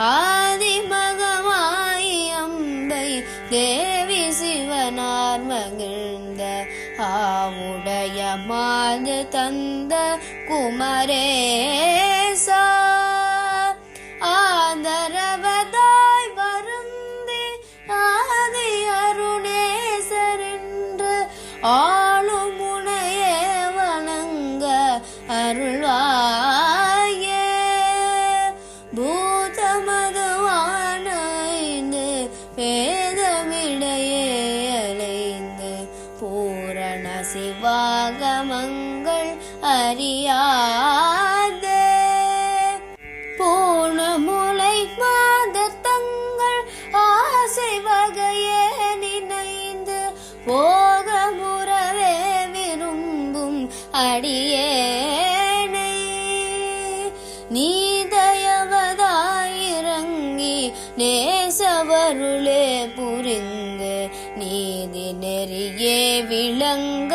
ஆதிமகமாய் அம்பை தேவி சிவனார் மகிழ்ந்த ஆவுடைய மாது தந்த குமரேசா ஆதரவதாய் வருந்தி ஆதி அருணேசரென்று ஆளும் முனையே வணங்க அருள்வாயே பூதமதுவானைந்து வேதமிடையே அலைந்து பூரண சிவாகமங்கள் அறியாதே பூணமுலை மாதர் தங்கள் ஆசை வகையே நினைந்து போகமுறவே விரும்பும் அடியேனை நீதயவதாயிறங்கி நேசவருளே புரிந்து நீதி நெறியே விளங்க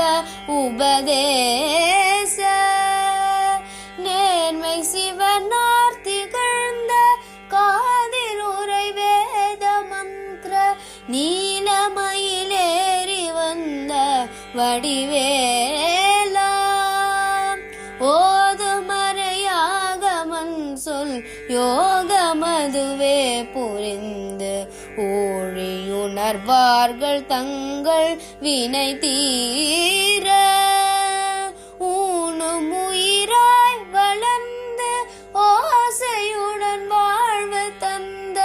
உபதேச நேர்மை சிவனார் திகழ்ந்த காதில் உரை வேத மந்திர நீலமயிலேறி வந்த வடிவேலா ஓதுமறையாகமன் சொல் யோகமதுவே புரிந்து ஊழியுணர்வார்கள் தங்கள் வினை தீர ஊனும் உயிராய் வளர்ந்து ஓசையுடன் வாழ்வு தந்த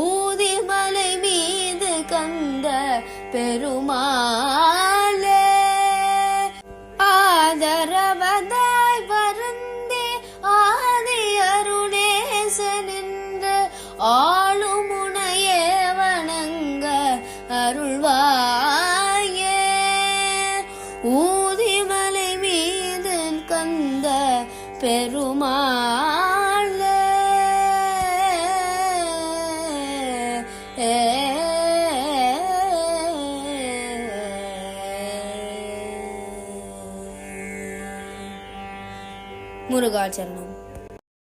ஊதிமலை மீது கந்த பெருமாளே ஆதரவதாய் வருந்தி ஆதி அருணேசனென்று ஆளும் முனையே வணங்க அருள்வாயே ஊதிமலை மீது கந்த பெருமாளே முருகாச்சரணம்.